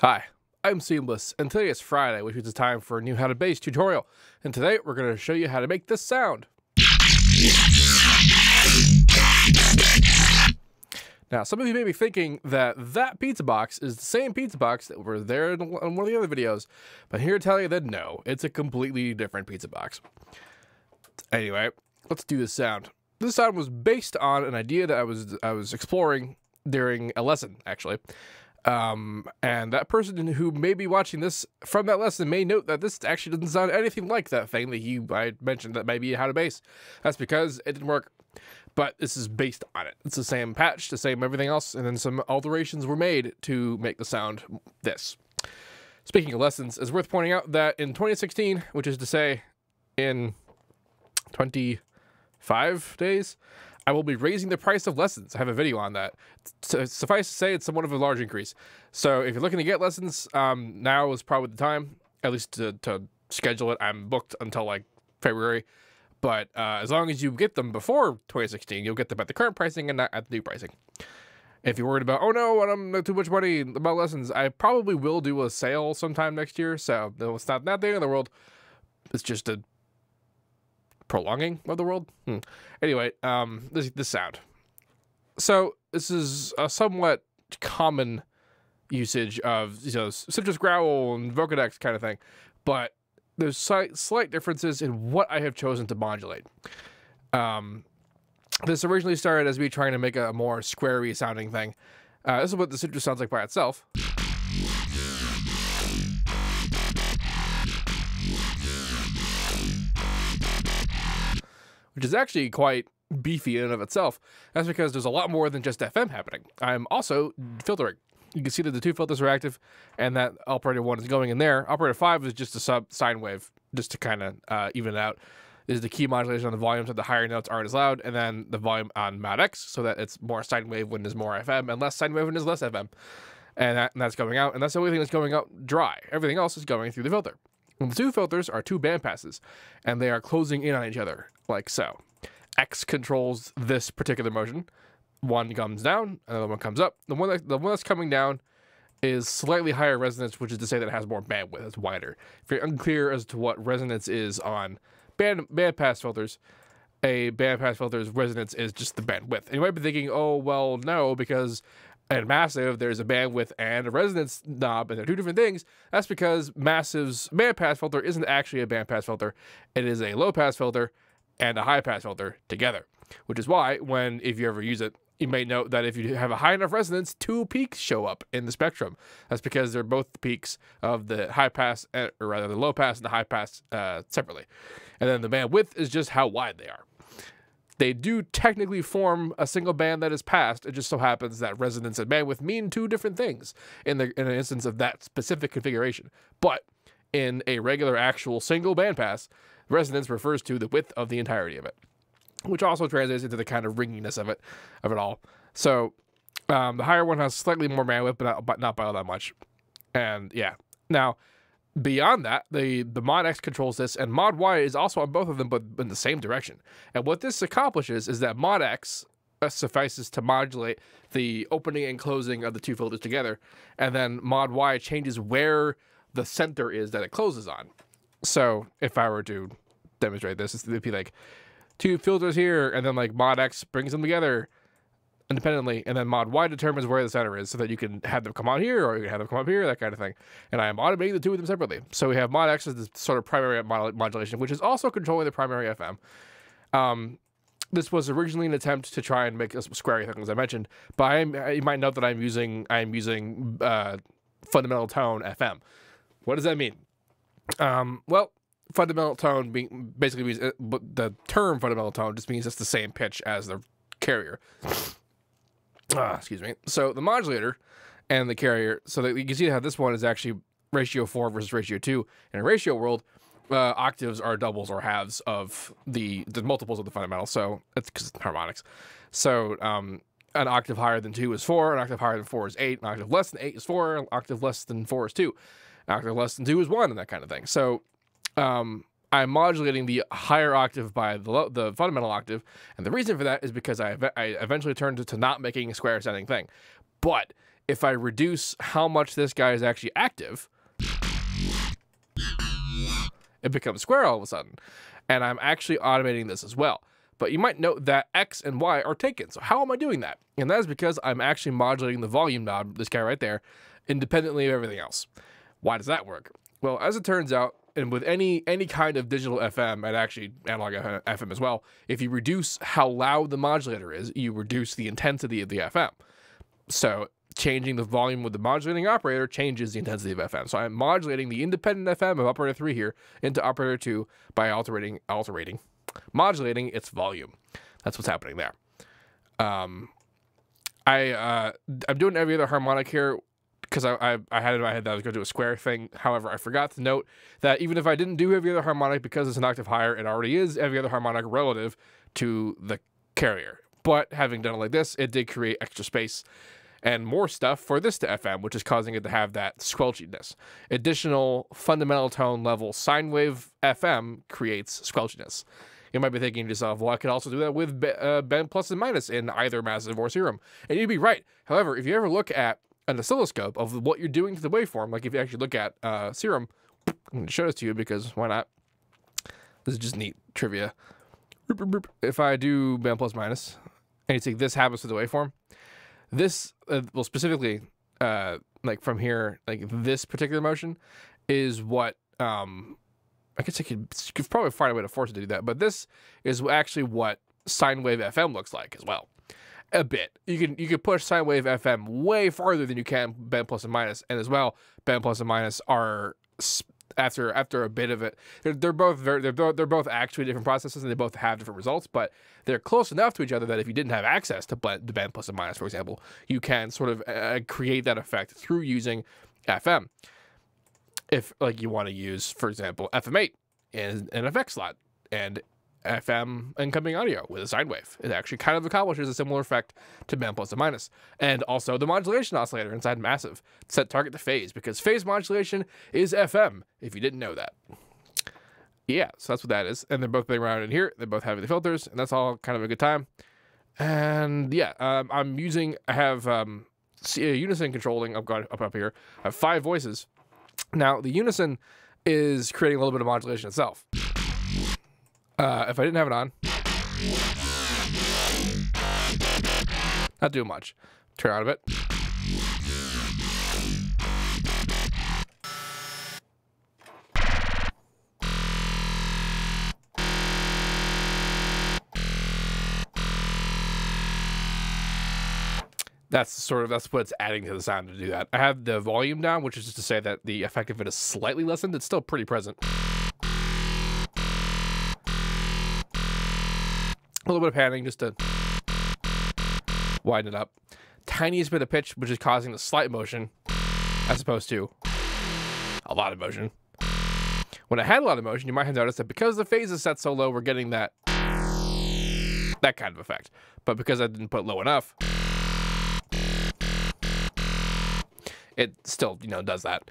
Hi, I'm Seamless, and today is Friday, which means it's time for a new How to Bass tutorial. And today we're going to show you how to make this sound. Now, some of you may be thinking that that pizza box is the same pizza box that were there in one of the other videos, but here to tell you that no, it's a completely different pizza box. Anyway, let's do this sound. This sound was based on an idea that I was exploring during a lesson, actually. And that person who may be watching this from that lesson may note that this actually doesn't sound anything like that thing that I mentioned that might be how to bass. That's because it didn't work, but this is based on it. It's the same patch, the same everything else, and then some alterations were made to make the sound this. Speaking of lessons, it's worth pointing out that in 2016, which is to say in 25 days, I will be raising the price of lessons. I have a video on that. Suffice to say, it's somewhat of a large increase. So if you're looking to get lessons, now is probably the time, at least to schedule it. I'm booked until like February. But as long as you get them before 2016, you'll get them at the current pricing and not at the new pricing. If you're worried about, oh no, I'm too much money about lessons, I probably will do a sale sometime next year. So it's not the end of the world. It's just a prolonging of the world. Anyway, this sound. So this is a somewhat common usage of citrus growl and Vocodex kind of thing, but there's slight differences in what I have chosen to modulate. This originally started as me trying to make a more squarey sounding thing. This is what the citrus sounds like by itself. Which is actually quite beefy in and of itself. That's because there's a lot more than just FM happening. I'm also filtering. You can see that the two filters are active, and that operator 1 is going in there. Operator 5 is just a sine wave, just to kind of even it out. This is the key modulation on the volume so the higher notes aren't as loud, and then the volume on Mod X so that it's more sine wave when there's more FM, and less sine wave when there's less FM. And that's going out, and that's the only thing that's going out dry. Everything else is going through the filter. And the two filters are two band passes, and they are closing in on each other, like so. X controls this particular motion. One comes down, another one comes up. The one that's coming down is slightly higher resonance, which is to say that it has more bandwidth. It's wider. If you're unclear as to what resonance is on band pass filters, a band pass filter's resonance is just the bandwidth. And you might be thinking, oh, well, no, because in Massive, there's a bandwidth and a resonance knob, and they're two different things. That's because Massive's bandpass filter isn't actually a bandpass filter. It is a low-pass filter and a high-pass filter together, which is why, if you ever use it, you may note that if you have a high enough resonance, two peaks show up in the spectrum. That's because they're both the peaks of the high-pass, or rather the low-pass and the high-pass separately. And then the bandwidth is just how wide they are. They do technically form a single band that is passed. It just so happens that resonance and bandwidth mean two different things in an instance of that specific configuration. But in a regular actual single bandpass, resonance refers to the width of the entirety of it, which also translates into the kind of ringiness of it all. So the higher one has slightly more bandwidth, but not by all that much. And yeah, now beyond that, the Mod X controls this, and Mod Y is also on both of them, but in the same direction. And what this accomplishes is that Mod X suffices to modulate the opening and closing of the two filters together, and then Mod Y changes where the center is that it closes on. So if I were to demonstrate this, it'd be like two filters here, and then like Mod X brings them together independently, and then Mod Y determines where the center is so that you can have them come on here or you can have them come up here, that kind of thing. And I am automating the two of them separately. So we have Mod X as the sort of primary modulation, which is also controlling the primary FM. This was originally an attempt to try and make a squarey thing, as I mentioned, but you might note that I'm using fundamental tone FM. What does that mean? Well, fundamental tone basically means the term fundamental tone just means it's the same pitch as the carrier. Excuse me. So the modulator and the carrier, so that you can see how this one is actually ratio 4 versus ratio 2. In a ratio world, octaves are doubles or halves of the multiples of the fundamental, so it's because it's harmonics. So an octave higher than 2 is 4, an octave higher than 4 is 8, an octave less than 8 is 4, an octave less than 4 is 2, an octave less than 2 is 1, and that kind of thing. So I'm modulating the higher octave by the fundamental octave, and the reason for that is because I eventually turned to not making a square sounding thing. But if I reduce how much this guy is actually active, it becomes square all of a sudden. And I'm actually automating this as well. But you might note that X and Y are taken. So how am I doing that? And that is because I'm actually modulating the volume knob, this guy right there, independently of everything else. Why does that work? Well, as it turns out, and with any kind of digital FM, and actually analog FM as well, if you reduce how loud the modulator is, you reduce the intensity of the FM. So changing the volume with the modulating operator changes the intensity of FM. So I'm modulating the independent FM of operator 3 here into operator 2 by modulating its volume. That's what's happening there. I'm doing every other harmonic here because I had in my head that I was going to do a square thing. However, I forgot to note that even if I didn't do every other harmonic, because it's an octave higher, it already is every other harmonic relative to the carrier. But having done it like this, it did create extra space and more stuff for this to FM, which is causing it to have that squelchiness. Additional fundamental tone level sine wave FM creates squelchiness. You might be thinking to yourself, well, I could also do that with band plus and minus in either massive or serum. And you'd be right. However, if you ever look at an oscilloscope of what you're doing to the waveform, like if you actually look at serum, I'm going to show this to you because why not? This is just neat trivia. If I do band plus minus, and you see this happens to the waveform, this, well, specifically, like from here, like this particular motion is what, I guess I could probably find a way to force it to do that, but this is actually what sine wave FM looks like as well. A bit. You can push sine wave FM way farther than you can band plus and minus, and as well, band plus and minus are after a bit of it, they're both actually different processes, and they both have different results, but they're close enough to each other that if you didn't have access to the band plus and minus, for example, you can sort of create that effect through using FM. If like you want to use, for example, FM8 in an FX slot and FM incoming audio with a sine wave, it actually kind of accomplishes a similar effect to band plus and minus. And also the modulation oscillator inside Massive set target to phase, because phase modulation is FM, if you didn't know that. Yeah, so that's what that is. And they're both being routed in here. They're both having the filters, and that's all kind of a good time. And yeah, I have unison controlling up here. I have 5 voices. Now, the unison is creating a little bit of modulation itself. If I didn't have it on, not doing much. Turn out of it. That's what it's adding to the sound to do that. I have the volume down, which is just to say that the effect of it is slightly lessened. It's still pretty present. A little bit of panning just to widen it up. Tiniest bit of pitch, which is causing the slight motion, as opposed to a lot of motion. When I had a lot of motion, you might have noticed that because the phase is set so low, we're getting that kind of effect. But because I didn't put low enough, it still, does that.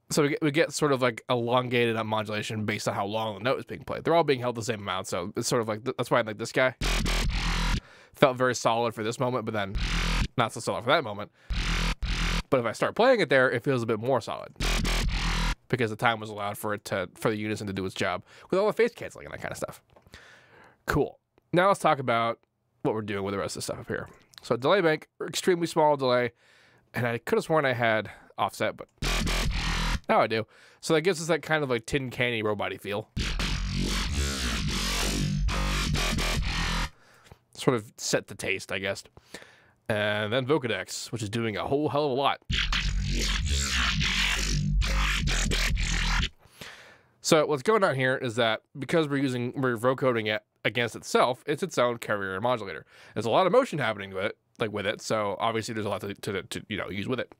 So we get sort of like elongated on modulation based on how long the note is being played. They're all being held the same amount, so it's sort of like, that's why I like this guy. Felt very solid for this moment, but then not so solid for that moment. But if I start playing it there, it feels a bit more solid, because the time was allowed for the unison to do its job with all the phase canceling and that kind of stuff. Cool. Now let's talk about what we're doing with the rest of the stuff up here. So delay bank, extremely small delay, and I could have sworn I had offset, but now I do. So that gives us that kind of like tin canny robot-y feel. Sort of set the taste, I guess. And then Vocodex, which is doing a whole hell of a lot. So what's going on here is that because we're vocoding it against itself, it's its own carrier and modulator. There's a lot of motion happening with it, so obviously there's a lot to use with it.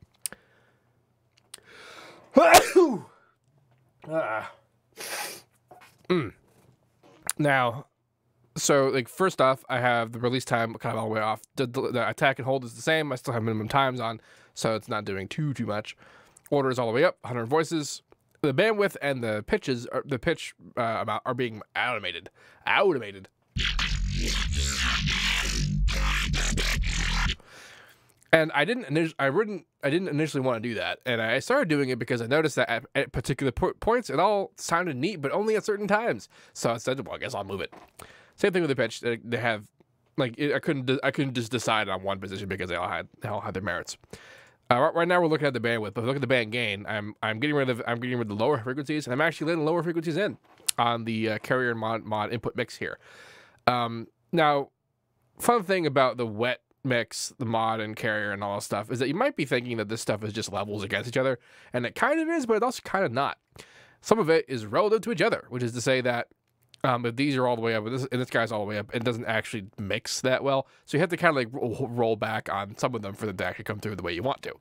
Now, so like first off, I have the release time kind of all the way off. The attack and hold is the same. I still have minimum times on, so it's not doing too much. Order is all the way up, 100 voices. The bandwidth and the pitches, amount are being automated. And I didn't initially want to do that, and I started doing it because I noticed that at particular points it all sounded neat, but only at certain times. So I said, well, I guess I'll move it. Same thing with the pitch. They have I couldn't just decide on one position because they all had their merits. Right now we're looking at the bandwidth, but if we look at the band gain, I'm getting rid of the lower frequencies, and I'm actually letting lower frequencies in on the carrier and mod input mix here. Now, fun thing about the wet mix, the mod and carrier and all that stuff is that you might be thinking that this stuff is just levels against each other, and it kind of is, but it's also kind of not. Some of it is relative to each other, which is to say that if these are all the way up and this guy's all the way up, it doesn't actually mix that well. So you have to kind of like roll back on some of them for them to actually come through the way you want to.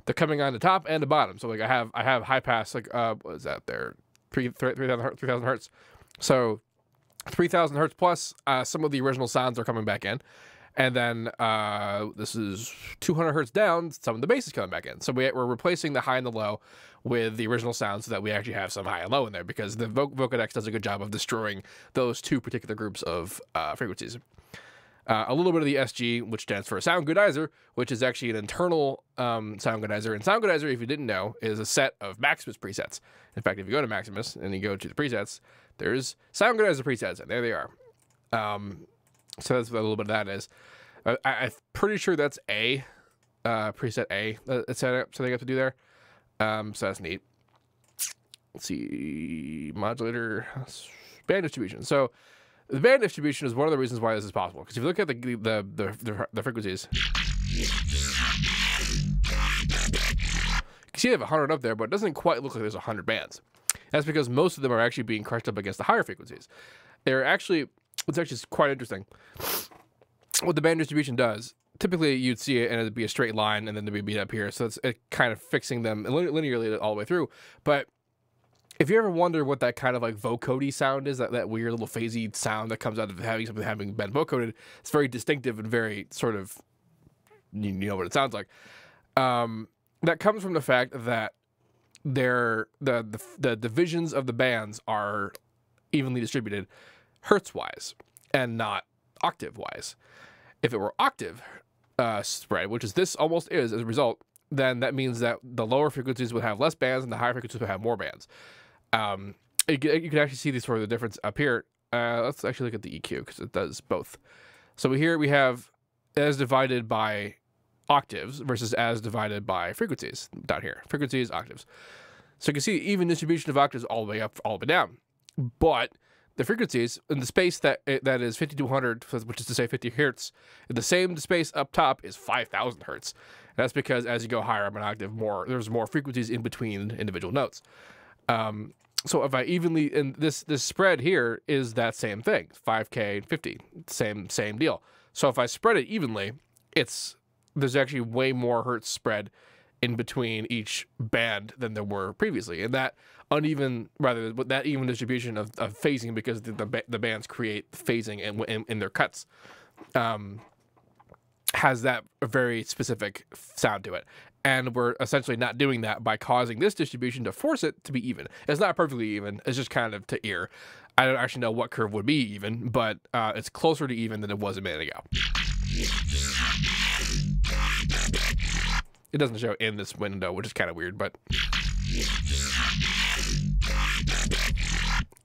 They're coming on the top and the bottom. So like I have high pass, like what is that there? 3,000 hertz. So 3,000 hertz plus some of the original sounds are coming back in. And then this is 200 hertz down, some of the bass is coming back in. So we're replacing the high and the low with the original sound so that we actually have some high and low in there, because the Vocodex does a good job of destroying those two particular groups of frequencies. A little bit of the SG, which stands for Sound Goodizer, which is actually an internal Sound Goodizer. And Sound Goodizer, if you didn't know, is a set of Maximus presets. In fact, if you go to Maximus and you go to the presets, there's Sound Goodizer presets, and there they are. So that's what a little bit of that is. I'm pretty sure that's A, preset A, setting up to do there. So that's neat. Let's see, modulator, band distribution. So the band distribution is one of the reasons why this is possible. Because if you look at the frequencies, you can see they have 100 up there, but it doesn't quite look like there's 100 bands. That's because most of them are actually being crushed up against the higher frequencies. It's actually quite interesting. What the band distribution does, typically you'd see it and it'd be a straight line and then it'd be up here. So it's kind of fixing them linearly all the way through. But if you ever wonder what that kind of like vocody sound is, that weird little phasey sound that comes out of having something having been vocoded, it's very distinctive and very sort of, you know what it sounds like. That comes from the fact that the divisions of the bands are evenly distributed hertz-wise and not octave-wise. If it were octave spread, which is this almost is as a result, then that means that the lower frequencies would have less bands and the higher frequencies would have more bands. You can actually see this sort of the difference up here. Let's actually look at the EQ because it does both. So here we have as divided by octaves versus as divided by frequencies down here. Frequencies, octaves. So you can see even distribution of octaves all the way up, all the way down. But the frequencies in the space that is 5200, which is to say 50 hertz, the same space up top is 5,000 hertz. And that's because as you go higher up an octave, there's more frequencies in between individual notes. So if I evenly, and this spread here is that same thing, 5K and 50, same deal. So if I spread it evenly, there's actually way more hertz spread in between each band than there were previously, and that even distribution of phasing, because the bands create phasing in their cuts, has that very specific sound to it. And we're essentially not doing that by causing this distribution to force it to be even. It's not perfectly even. It's just kind of to ear. I don't actually know what curve would be even, but it's closer to even than it was a minute ago. It doesn't show in this window, which is kind of weird, but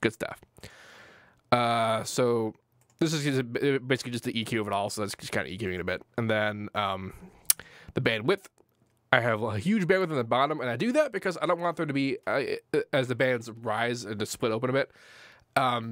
good stuff. So this is basically just the EQ of it all, so that's just kind of EQing it a bit. And then the bandwidth. I have a huge bandwidth on the bottom, and I do that because I don't want there to be, as the bands rise and just split open a bit,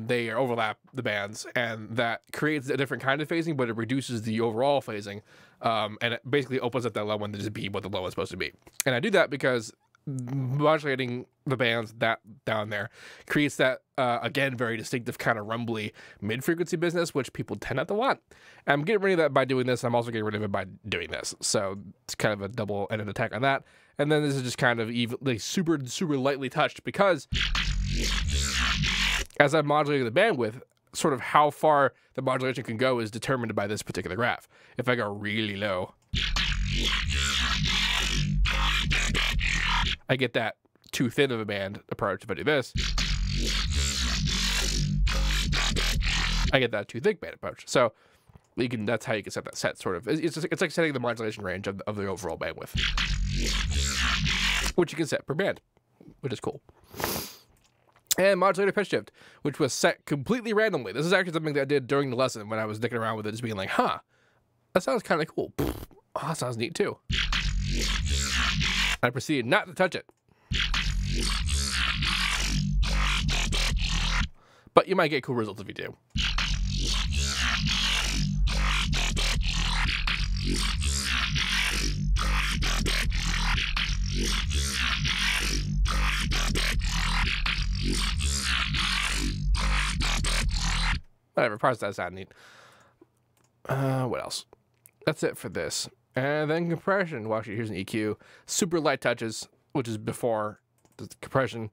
they overlap the bands, and that creates a different kind of phasing, but it reduces the overall phasing, and it basically opens up that low one to just be what the low is supposed to be. And I do that because modulating the bands that down there creates that, again, very distinctive kind of rumbly mid-frequency business, which people tend not to want. I'm getting rid of that by doing this. I'm also getting rid of it by doing this. So it's kind of a double-ended attack on that. And then this is just kind of like super lightly touched, because as I'm modulating the bandwidth, sort of how far the modulation can go is determined by this particular graph. If I go really low, I get that too thin of a band approach. If I do this, I get that too thick band approach. So You can, that's how you can set that set, sort of. It's like setting the modulation range of the overall bandwidth, which you can set per band, which is cool. And modulator pitch shift, which was set completely randomly. This is actually something that I did during the lesson when I was dicking around with it, just being like, huh, that sounds kind of cool. Oh, that sounds neat too. I proceeded not to touch it. But you might get cool results if you do. Whatever, parts that sound neat. What else? That's it for this. And then compression. Well, actually, here's an EQ. Super light touches, which is before the compression.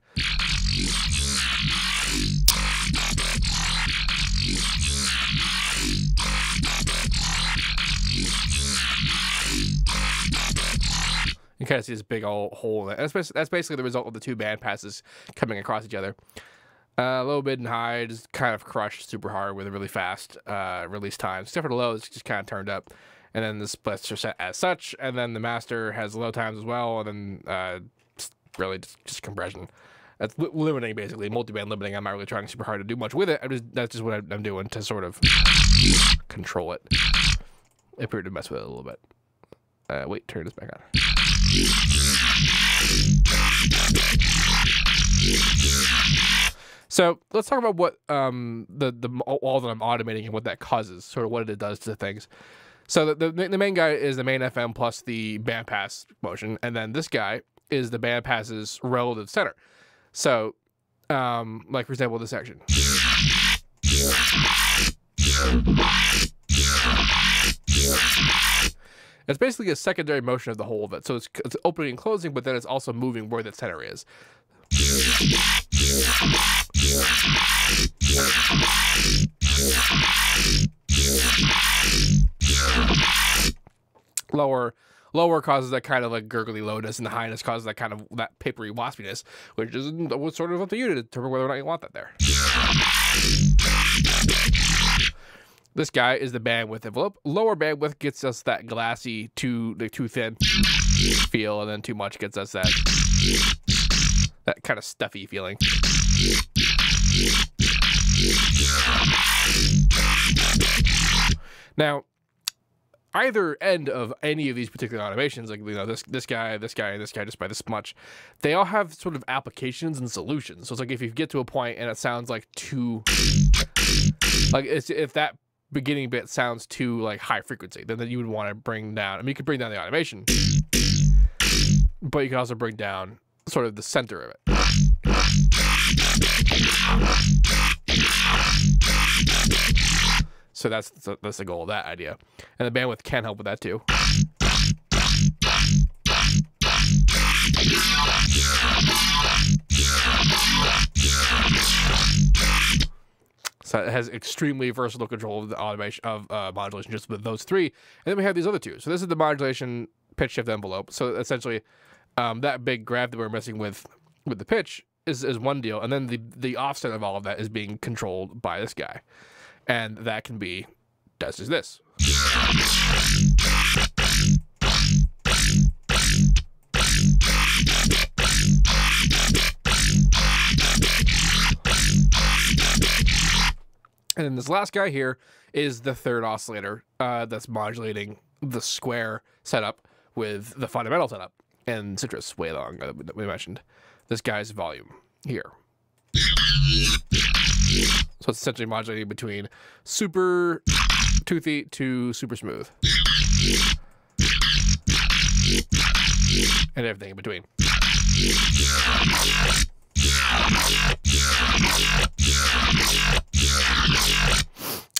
You kind of see this big old hole in it. That's basically the result of the two band passes coming across each other. Low, mid, and high is kind of crushed super hard with a really fast release time. Except for the low, it's just kind of turned up. And then the splits are set as such. And then the master has low times as well. And then really just compression. That's limiting, basically. Multiband limiting. I'm not really trying super hard to do much with it. That's just what I'm doing to sort of control it. It appeared to mess with it a little bit. Wait, turn this back on. So let's talk about what all that I'm automating and what that causes, sort of what it does to things. So the main guy is the main FM plus the bandpass motion, and then this guy is the bandpass's relative center. So, like for example, this section. It's basically a secondary motion of the whole of it. So it's opening and closing, but then it's also moving where the center is. Lower causes that kind of like gurgly lowness, and the highness causes that kind of that papery waspiness, which is sort of up to you to determine whether or not you want that there. This guy is the bandwidth envelope. Lower bandwidth gets us that glassy, too thin feel, and then too much gets us that kind of stuffy feeling. Now, either end of any of these particular automations, like this guy, just by this much, they all have sort of applications and solutions. So it's like if you get to a point and it sounds like too, like if that beginning bit sounds too like high frequency, then you would want to bring down. I mean, you could bring down the automation, but you can also bring down sort of the center of it. So that's the goal of that idea, and the bandwidth can help with that too. So it has extremely versatile control of the automation of modulation just with those three, and then we have these other two. So this is the modulation pitch shift envelope. So essentially, that big graph that we're messing with the pitch is one deal, and then the offset of all of that is being controlled by this guy, and that can be does this. And then this last guy here is the third oscillator that's modulating the square setup with the fundamental setup and citrus way along that we mentioned. This guy's volume here. So it's essentially modulating between super toothy to super smooth. And everything in between.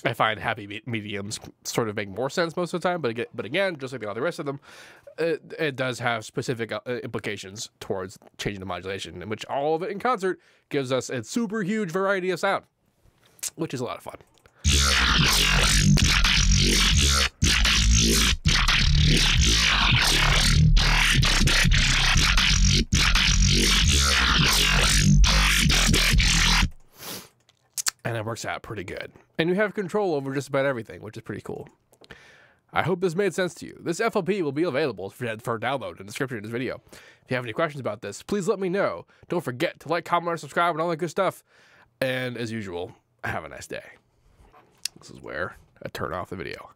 I find happy mediums sort of make more sense most of the time, but again, just like all the rest of them, it does have specific implications towards changing the modulation, in which all of it in concert gives us a super huge variety of sound, which is a lot of fun. And then that works out pretty good. And you have control over just about everything, which is pretty cool. I hope this made sense to you. This FLP will be available for download in the description of this video. If you have any questions about this, please let me know. Don't forget to like, comment, or subscribe, and all that good stuff. And as usual, have a nice day. This is where I turn off the video.